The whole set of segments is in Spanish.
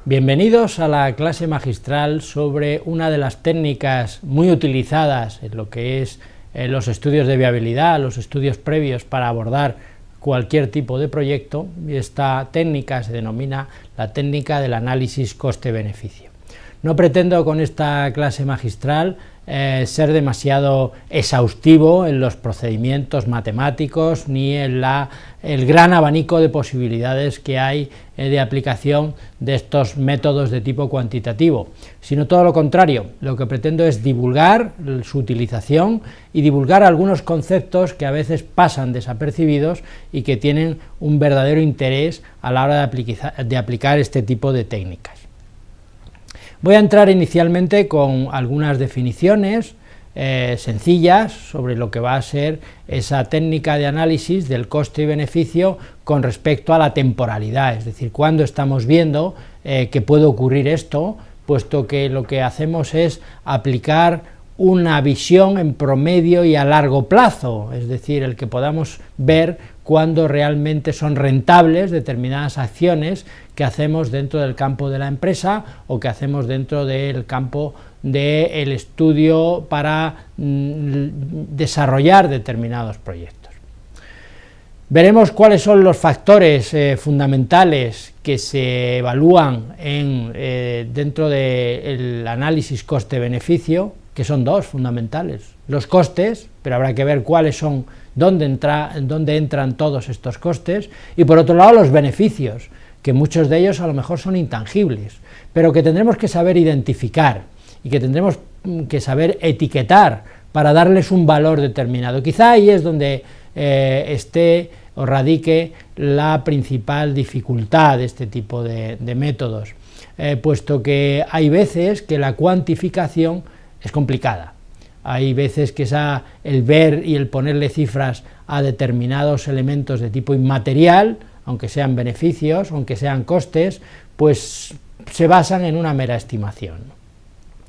Bienvenidos a la clase magistral sobre una de las técnicas muy utilizadas en lo que es los estudios de viabilidad, los estudios previos para abordar cualquier tipo de proyecto, y esta técnica se denomina la técnica del análisis coste-beneficio. No pretendo con esta clase magistral ser demasiado exhaustivo en los procedimientos matemáticos ni en el gran abanico de posibilidades que hay de aplicación de estos métodos de tipo cuantitativo, sino todo lo contrario. Lo que pretendo es divulgar su utilización y divulgar algunos conceptos que a veces pasan desapercibidos y que tienen un verdadero interés a la hora de aplicar este tipo de técnicas. Voy a entrar inicialmente con algunas definiciones sencillas sobre lo que va a ser esa técnica de análisis del coste y beneficio con respecto a la temporalidad, es decir, cuándo estamos viendo que puede ocurrir esto, puesto que lo que hacemos es aplicar una visión en promedio y a largo plazo, es decir, el que podamos ver cuándo realmente son rentables determinadas acciones que hacemos dentro del campo de la empresa o que hacemos dentro del campo del estudio para desarrollar determinados proyectos. Veremos cuáles son los factores fundamentales que se evalúan dentro del análisis coste-beneficio, que son dos fundamentales: los costes, pero habrá que ver cuáles son, dónde entran todos estos costes, y por otro lado los beneficios, que muchos de ellos a lo mejor son intangibles, pero que tendremos que saber identificar y que tendremos que saber etiquetar para darles un valor determinado. Quizá ahí es donde esté o radique la principal dificultad de este tipo de métodos, puesto que hay veces que la cuantificación es complicada. Hay veces que el ver y el ponerle cifras a determinados elementos de tipo inmaterial, aunque sean beneficios, aunque sean costes, pues se basan en una mera estimación.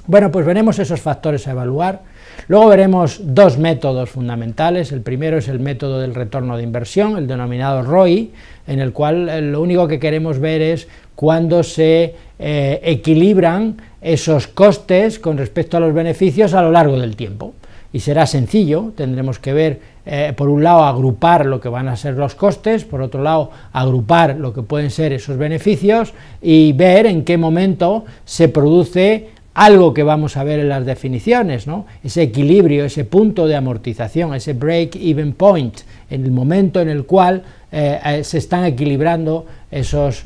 Bueno, pues veremos esos factores a evaluar. Luego veremos dos métodos fundamentales. El primero es el método del retorno de inversión, el denominado ROI, en el cual lo único que queremos ver es cuándo se equilibran esos costes con respecto a los beneficios a lo largo del tiempo. Y será sencillo, tendremos que ver, por un lado, agrupar lo que van a ser los costes, por otro lado, agrupar lo que pueden ser esos beneficios y ver en qué momento se produce algo que vamos a ver en las definiciones, ¿no? Ese equilibrio, ese punto de amortización, ese break-even point, en el momento en el cual se están equilibrando esos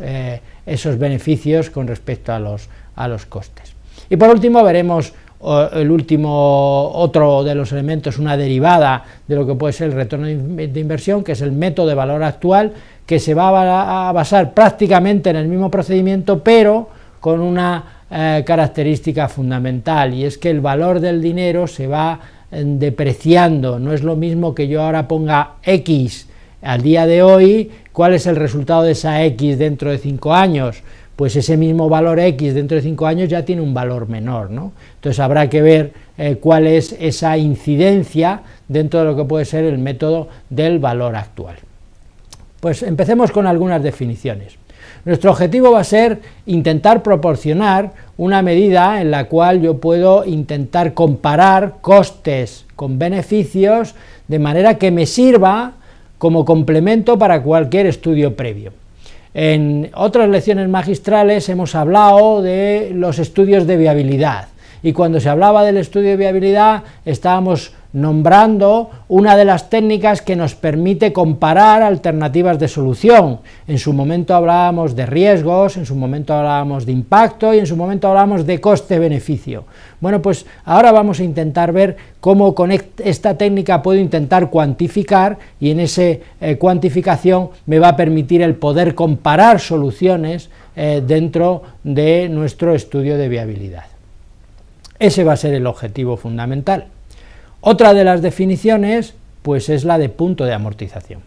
beneficios con respecto a los costes. Y por último veremos otro de los elementos, una derivada de lo que puede ser el retorno de inversión, que es el método de valor actual, que se va a basar prácticamente en el mismo procedimiento, pero con una característica fundamental, y es que el valor del dinero se va depreciando. No es lo mismo que yo ahora ponga X al día de hoy, ¿cuál es el resultado de esa X dentro de 5 años? Pues ese mismo valor X dentro de 5 años ya tiene un valor menor, ¿no? Entonces habrá que ver cuál es esa incidencia dentro de lo que puede ser el método del valor actual. Pues empecemos con algunas definiciones. Nuestro objetivo va a ser intentar proporcionar una medida en la cual yo puedo intentar comparar costes con beneficios de manera que me sirva como complemento para cualquier estudio previo. En otras lecciones magistrales hemos hablado de los estudios de viabilidad, y cuando se hablaba del estudio de viabilidad estábamos nombrando una de las técnicas que nos permite comparar alternativas de solución. En su momento hablábamos de riesgos, en su momento hablábamos de impacto y en su momento hablábamos de coste-beneficio. Bueno, pues ahora vamos a intentar ver cómo con esta técnica puedo intentar cuantificar, y en esa cuantificación me va a permitir el poder comparar soluciones dentro de nuestro estudio de viabilidad. Ese va a ser el objetivo fundamental. Otra de las definiciones pues es la de punto de amortización,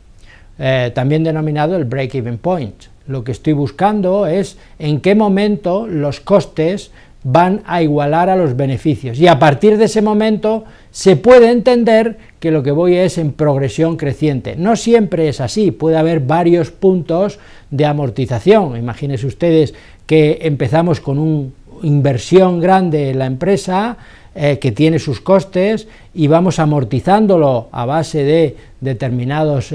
también denominado el break-even point. Lo que estoy buscando es en qué momento los costes van a igualar a los beneficios, y a partir de ese momento se puede entender que lo que voy es en progresión creciente. No siempre es así, puede haber varios puntos de amortización. Imagínense ustedes que empezamos con una inversión grande en la empresa, que tiene sus costes, y vamos amortizándolo a base de determinados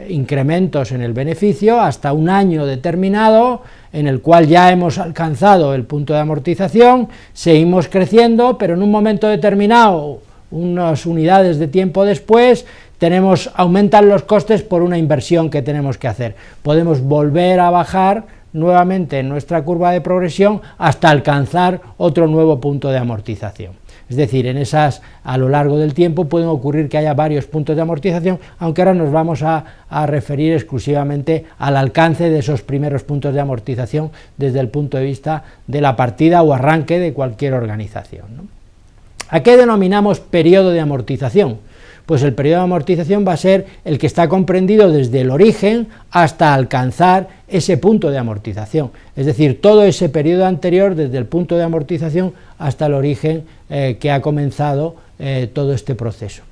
incrementos en el beneficio hasta un año determinado en el cual ya hemos alcanzado el punto de amortización, seguimos creciendo, pero en un momento determinado, unas unidades de tiempo después, aumentan los costes por una inversión que tenemos que hacer. Podemos volver a bajar nuevamente en nuestra curva de progresión hasta alcanzar otro nuevo punto de amortización. Es decir, a lo largo del tiempo pueden ocurrir que haya varios puntos de amortización, aunque ahora nos vamos a referir exclusivamente al alcance de esos primeros puntos de amortización desde el punto de vista de la partida o arranque de cualquier organización, ¿no? ¿A qué denominamos periodo de amortización? Pues el periodo de amortización va a ser el que está comprendido desde el origen hasta alcanzar ese punto de amortización, es decir, todo ese periodo anterior desde el punto de amortización hasta el origen que ha comenzado todo este proceso.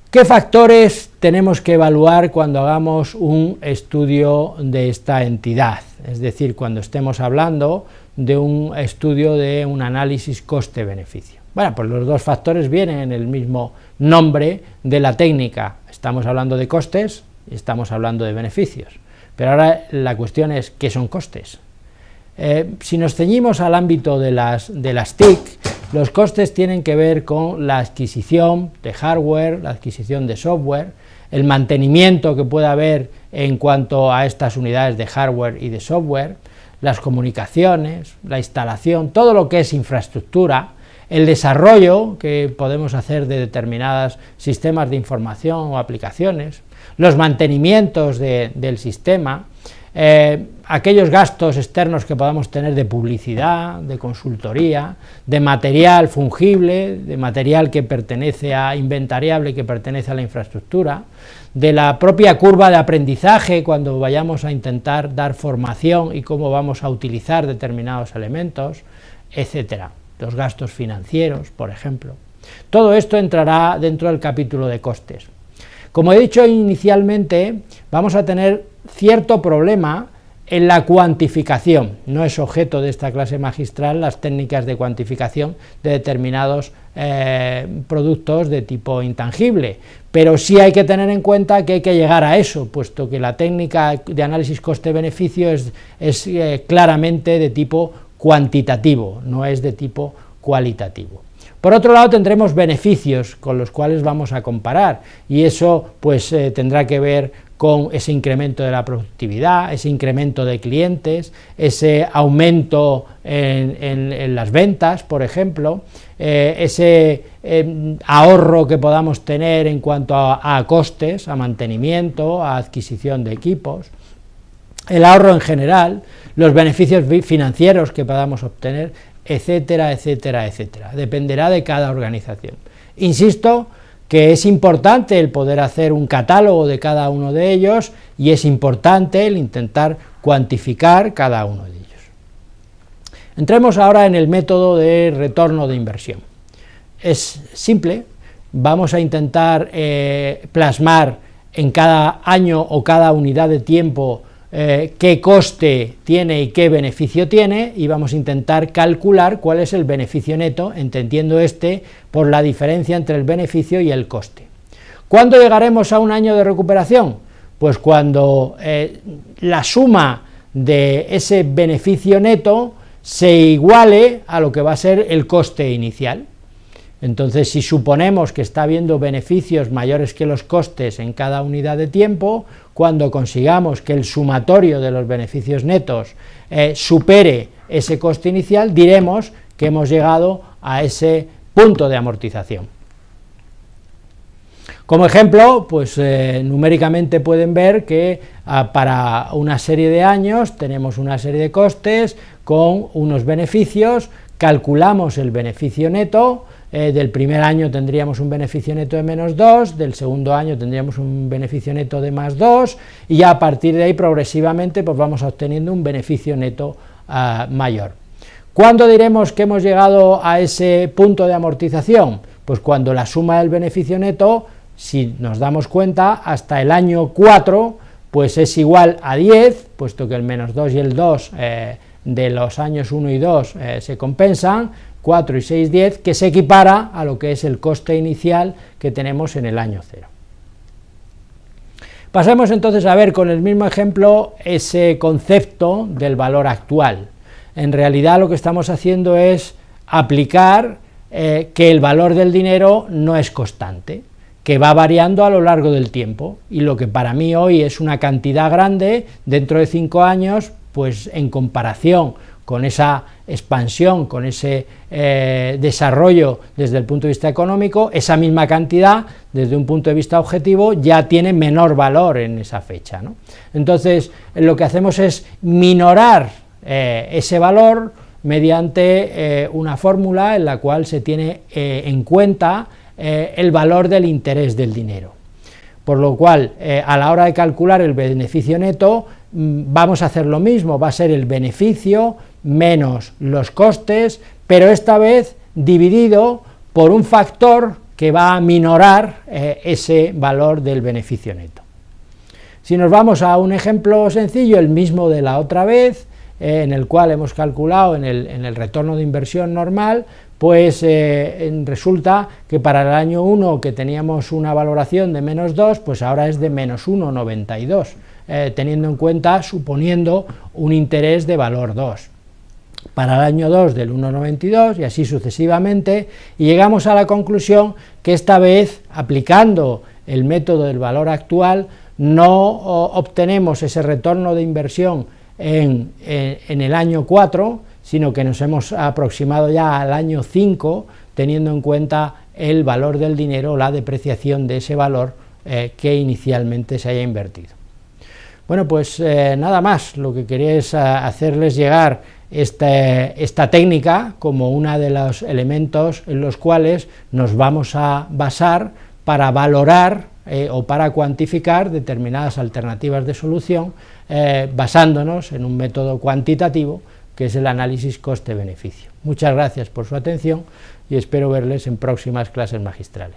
¿Qué factores tenemos que evaluar cuando hagamos un estudio de esta entidad? Es decir, cuando estemos hablando de un estudio de un análisis coste-beneficio. Bueno, pues los dos factores vienen en el mismo nombre de la técnica. Estamos hablando de costes y estamos hablando de beneficios. Pero ahora la cuestión es, ¿qué son costes? Si nos ceñimos al ámbito de las TIC, los costes tienen que ver con la adquisición de hardware, la adquisición de software, el mantenimiento que pueda haber en cuanto a estas unidades de hardware y de software, las comunicaciones, la instalación, todo lo que es infraestructura, el desarrollo que podemos hacer de determinados sistemas de información o aplicaciones, los mantenimientos del sistema, aquellos gastos externos que podamos tener de publicidad, de consultoría, de material fungible, de material que pertenece a inventariable, que pertenece a la infraestructura, de la propia curva de aprendizaje cuando vayamos a intentar dar formación y cómo vamos a utilizar determinados elementos, etcétera. Los gastos financieros, por ejemplo. Todo esto entrará dentro del capítulo de costes. Como he dicho inicialmente, vamos a tener cierto problema en la cuantificación. No es objeto de esta clase magistral las técnicas de cuantificación de determinados productos de tipo intangible, pero sí hay que tener en cuenta que hay que llegar a eso, puesto que la técnica de análisis coste-beneficio es claramente de tipo cuantitativo, no es de tipo cualitativo. Por otro lado, tendremos beneficios con los cuales vamos a comparar, y eso pues tendrá que ver con ese incremento de la productividad, ese incremento de clientes, ese aumento en las ventas, por ejemplo, ese ahorro que podamos tener en cuanto a costes, a mantenimiento, a adquisición de equipos, el ahorro en general, los beneficios financieros que podamos obtener, etcétera, etcétera, etcétera. Dependerá de cada organización. Insisto que es importante el poder hacer un catálogo de cada uno de ellos y es importante el intentar cuantificar cada uno de ellos. Entremos ahora en el método de retorno de inversión. Es simple, vamos a intentar plasmar en cada año o cada unidad de tiempo qué coste tiene y qué beneficio tiene, y vamos a intentar calcular cuál es el beneficio neto, entendiendo por la diferencia entre el beneficio y el coste. ¿Cuándo llegaremos a un año de recuperación? Pues cuando la suma de ese beneficio neto se iguale a lo que va a ser el coste inicial. Entonces, si suponemos que está habiendo beneficios mayores que los costes en cada unidad de tiempo, cuando consigamos que el sumatorio de los beneficios netos supere ese coste inicial, diremos que hemos llegado a ese punto de amortización. Como ejemplo, pues numéricamente pueden ver que para una serie de años tenemos una serie de costes con unos beneficios, calculamos el beneficio neto. Del primer año tendríamos un beneficio neto de -2, del segundo año tendríamos un beneficio neto de +2, y ya a partir de ahí progresivamente pues vamos obteniendo un beneficio neto mayor. ¿Cuándo diremos que hemos llegado a ese punto de amortización? Pues cuando la suma del beneficio neto, si nos damos cuenta, hasta el año 4, pues es igual a 10, puesto que el menos 2 y el 2 de los años 1 y 2 se compensan, 4 y 6, 10, que se equipara a lo que es el coste inicial que tenemos en el año 0. Pasemos entonces a ver con el mismo ejemplo ese concepto del valor actual. En realidad lo que estamos haciendo es aplicar que el valor del dinero no es constante, que va variando a lo largo del tiempo, y lo que para mí hoy es una cantidad grande, dentro de 5 años, pues en comparación con esa expansión, con ese desarrollo desde el punto de vista económico, esa misma cantidad, desde un punto de vista objetivo, ya tiene menor valor en esa fecha, ¿no? Entonces, lo que hacemos es minorar ese valor mediante una fórmula en la cual se tiene en cuenta el valor del interés del dinero. Por lo cual, a la hora de calcular el beneficio neto, vamos a hacer lo mismo, va a ser el beneficio menos los costes, pero esta vez dividido por un factor que va a minorar ese valor del beneficio neto. Si nos vamos a un ejemplo sencillo, el mismo de la otra vez, en el cual hemos calculado en el retorno de inversión normal, pues resulta que para el año 1, que teníamos una valoración de menos 2, pues ahora es de menos 1,92, teniendo en cuenta, suponiendo un interés de valor 2. Para el año 2 del 1,92 y así sucesivamente, y llegamos a la conclusión que esta vez, aplicando el método del valor actual, no obtenemos ese retorno de inversión en el año 4, sino que nos hemos aproximado ya al año 5, teniendo en cuenta el valor del dinero, la depreciación de ese valor que inicialmente se haya invertido. Bueno, pues nada más, lo que quería es hacerles llegar esta técnica como uno de los elementos en los cuales nos vamos a basar para valorar o para cuantificar determinadas alternativas de solución, basándonos en un método cuantitativo que es el análisis coste-beneficio. Muchas gracias por su atención y espero verles en próximas clases magistrales.